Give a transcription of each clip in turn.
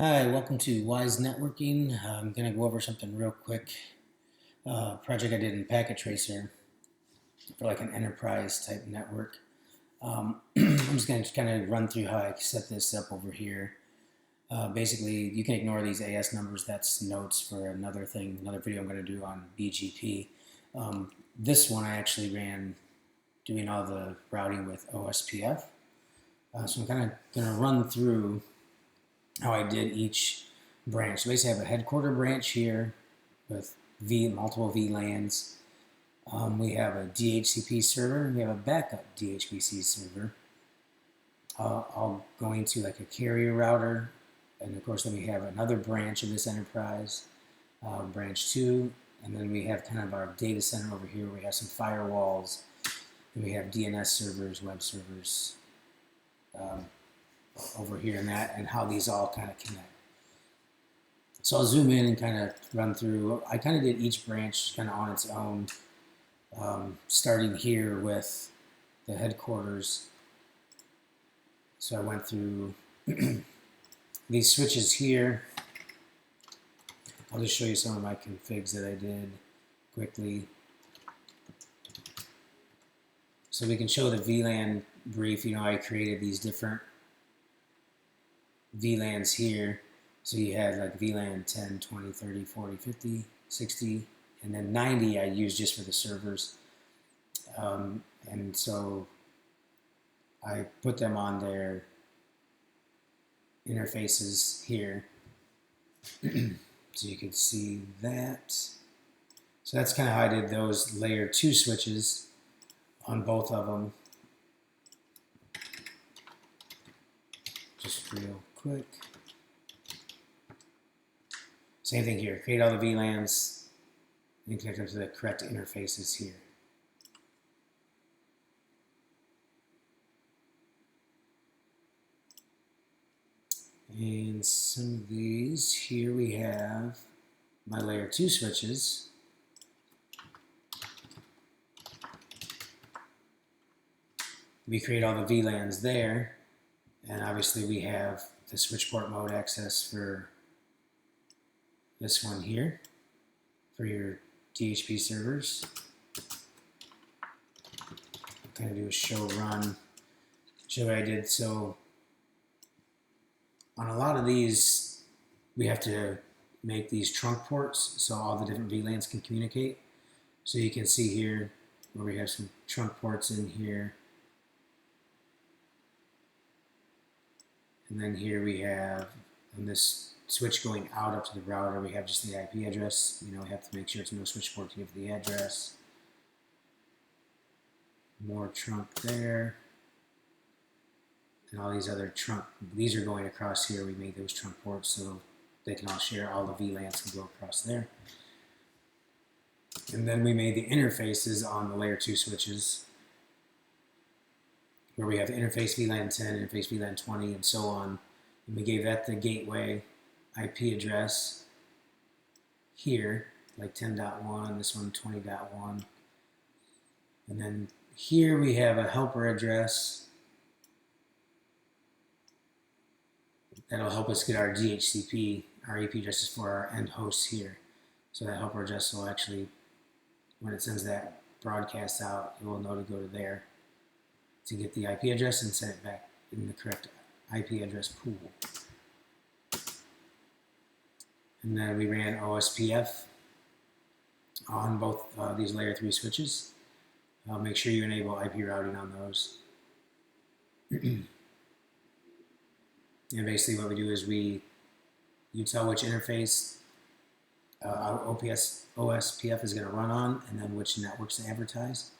Hi, welcome to Wise Networking. I'm going to go over something real quick. Project I did in Packet Tracer for like an enterprise type network. I'm just going to kind of run through how I set this up over here. Basically, you can ignore these AS numbers. That's notes for another thing, another video I'm going to do on BGP. This one I actually ran doing all the routing with OSPF. So I'm kind of going to run through how I did each branch. So basically I have a headquarter branch here with multiple VLANs. We have a DHCP server. We have a backup DHCP server. All going to like a carrier router. And of course then we have another branch of this enterprise, branch 2. And then we have kind of our data center over here. We have some firewalls. And we have DNS servers, web servers, over here and how these all kind of connect. So I'll zoom in and kind of run through. I kind of did each branch kind of on its own, starting here with the headquarters. So I went through these switches here. I'll just show you some of my configs that I did quickly. So we can show the VLAN brief. You know, I created these different VLANs here. So you had like VLAN 10, 20, 30, 40, 50, 60, and then 90 I used just for the servers. And so I put them on their interfaces here. So you can see that. So that's kind of how I did those layer 2 switches on both of them. Just real quick. Same thing here. Create all the VLANs and connect them to the correct interfaces here. And some of these, here we have my layer 2 switches. We create all the VLANs there, and obviously we have the switch port mode access for this one here for your DHCP servers. I'm going to do a show run, show what I did. So on a lot of these, we have to make these trunk ports so all the different VLANs can communicate. So you can see here where we have some trunk ports in here. And then here we have, on this switch going out up to the router, we have just the IP address. You know, we have to make sure it's no switch port to give the address. More trunk there. And all these other trunk, these are going across here. We made those trunk ports so they can all share, all the VLANs can go across there. And then we made the interfaces on the layer 2 switches, where we have interface VLAN 10, interface VLAN 20, and so on. And we gave that the gateway IP address here, like 10.1, this one 20.1. And then here we have a helper address that'll help us get our DHCP, our IP addresses for our end hosts here. So that helper address will actually, when it sends that broadcast out, it will know to go to there to get the IP address and send it back in the correct IP address pool. And then we ran OSPF on both these layer 3 switches. Make sure you enable IP routing on those. And basically what we do is you tell which interface OSPF is going to run on, and then which networks to advertise.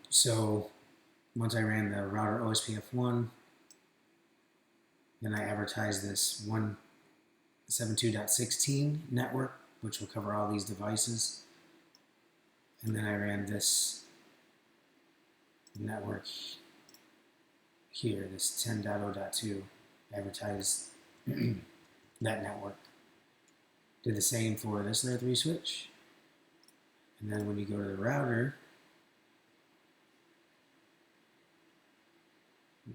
So once I ran the router OSPF1, then I advertised this 172.16 network, which will cover all these devices. And then I ran this network here, this 10.0.2, advertised that network. Did the same for this layer 3 switch. And then when you go to the router,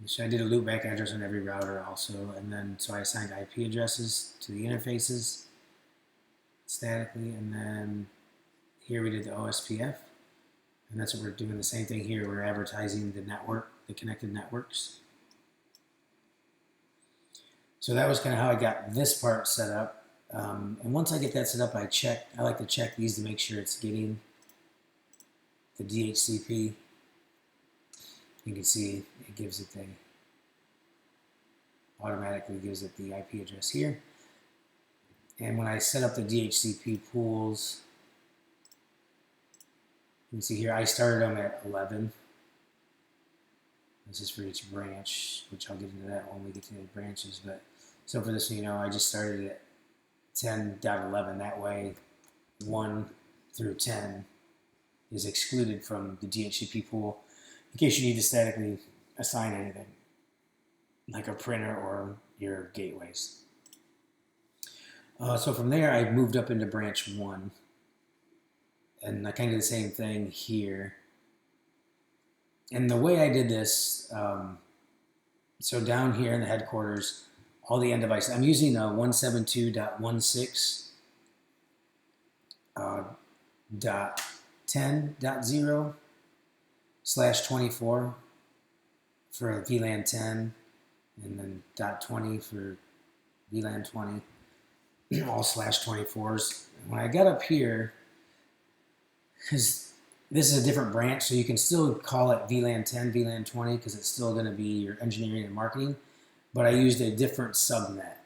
So I did a loopback address on every router also, and then so I assigned IP addresses to the interfaces statically, and then here we did the OSPF, and that's what we're doing. The same thing here. We're advertising the network, the connected networks. So that was kind of how I got this part set up. And once I get that set up, I like to check these to make sure it's getting the DHCP. You can see it gives it automatically gives it the IP address here. And when I set up the DHCP pools, you can see here I started them at 11. This is for each branch, which I'll get into that when we get to the branches. But so for this one, I just started at 10.11. That way, 1 through 10 is excluded from the DHCP pool in case you need to statically assign anything, like a printer or your gateways. So from there, I moved up into branch 1. And I kind of did the same thing here. And the way I did this, so down here in the headquarters, all the end devices, I'm using a 172.16.10.0/24 for VLAN 10, and then .20 for VLAN 20, all /24s. When I got up here, because this is a different branch, so you can still call it VLAN 10, VLAN 20, because it's still going to be your engineering and marketing, but I used a different subnet.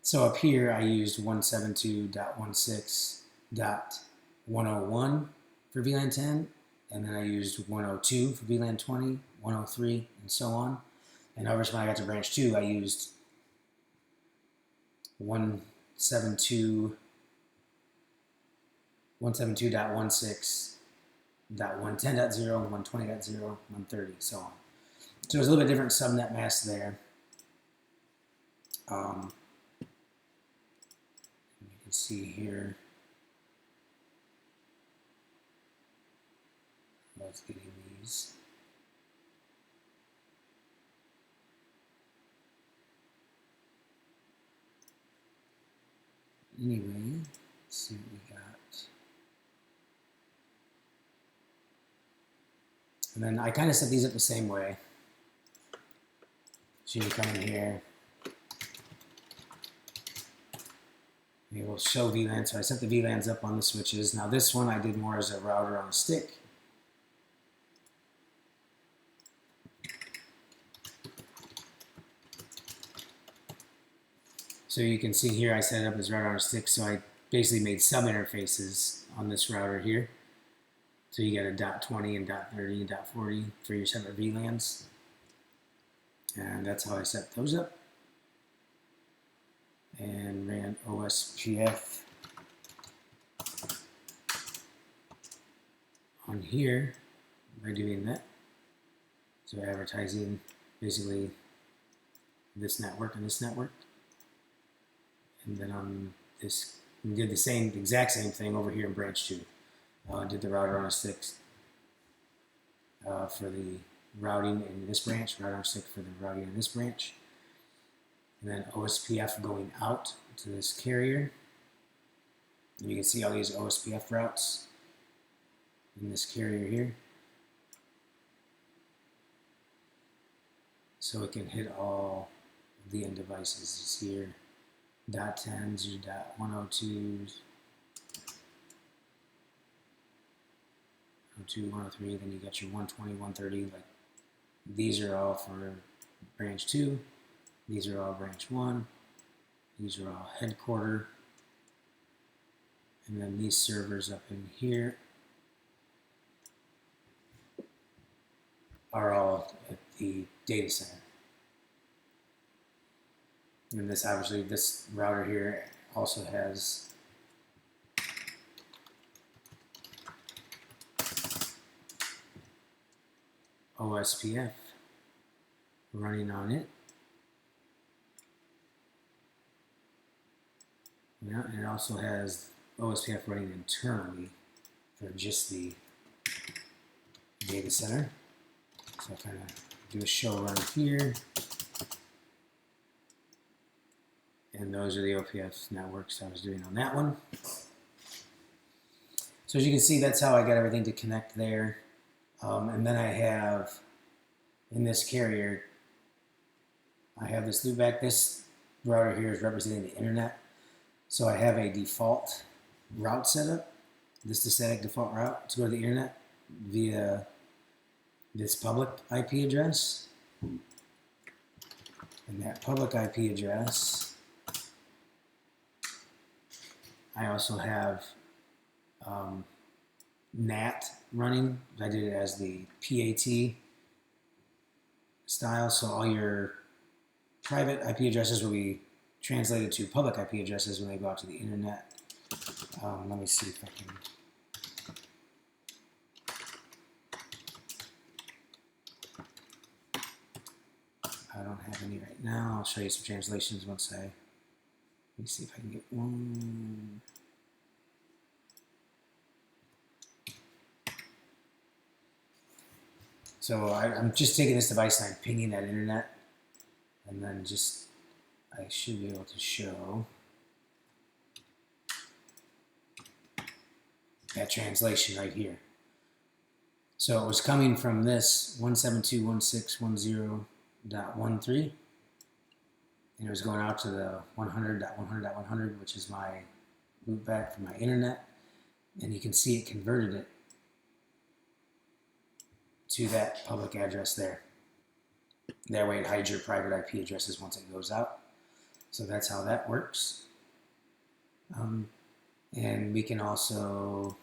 So up here, I used 172.16.101 for VLAN 10, and then I used 102 for VLAN 20, 103, and so on. And over when I got to branch 2, I used 172.16.110.0, 120.0, 130, so on. So there's a little bit different subnet mask there. You can see here. Let's get these. Anyway, let's see what we got. And then I kind of set these up the same way. So you come in here. It will show VLAN. So I set the VLANs up on the switches. Now this one I did more as a router on a stick. So you can see here I set it up as router on a stick. So I basically made sub interfaces on this router here. So you got a .20 and .30 and .40 for your separate VLANs. And that's how I set those up. And ran OSPF on here by doing that. So advertising basically this network and this network. And then on this, we did the exact same thing over here in branch 2. Did the router on a stick for the routing in this branch, router on a stick for the routing in this branch. And then OSPF going out to this carrier. And you can see all these OSPF routes in this carrier here. So it can hit all of the end devices. It's here. .10s, your .102s, 102, 103, then you got your 120, 130. Like these are all for branch 2. These are all branch 1. These are all headquarter. And then these servers up in here are all at the data center. And this, obviously, this router here also has OSPF running on it. Yeah, and it also has OSPF running internally for just the data center. So I'll kind of do a show run here. And those are the OSPF networks I was doing on that one. So as you can see, that's how I got everything to connect there. And then I have, in this carrier, I have this loopback. This router here is representing the internet. So I have a default route set up. This is the static default route to go to the internet via this public IP address. And that public IP address, I also have NAT running. I did it as the PAT style, so all your private IP addresses will be translated to public IP addresses when they go out to the internet. Let me see if I can. I don't have any right now. I'll show you some translations once I. Let me see if I can get one. So I'm just taking this device and I'm pinging that internet, and then just I should be able to show that translation right here. So it was coming from this 172.168.10.13. And it was going out to the 100.100.100, which is my loopback for my internet. And you can see it converted it to that public address there. That way it hides your private IP addresses once it goes out. So that's how that works. And we can also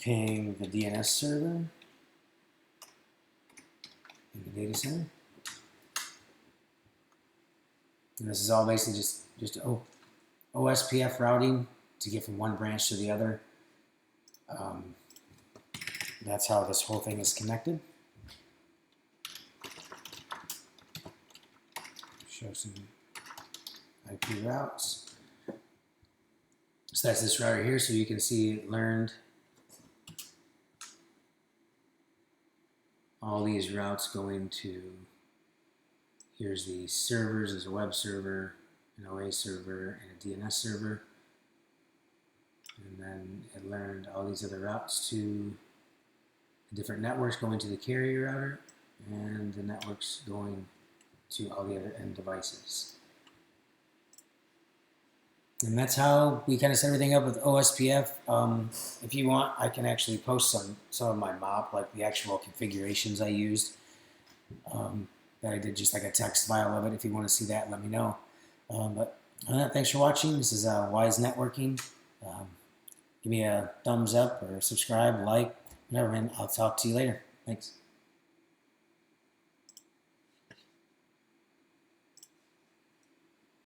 ping the DNS server in the data center. And this is all basically just OSPF routing to get from one branch to the other. That's how this whole thing is connected. Show some IP routes. So that's this router here, so you can see it learned all these routes going to, here's the servers, there's a web server, an OA server, and a DNS server. And then it learned all these other routes to the different networks going to the carrier router, and the networks going to all the other end devices. And that's how we kind of set everything up with OSPF. If you want, I can actually post some of my mop, like the actual configurations I used. That I did just like a text file of it. If you want to see that, let me know. But thanks for watching. This is Wise Networking. Give me a thumbs up or subscribe, like, whatever, man. I'll talk to you later. Thanks.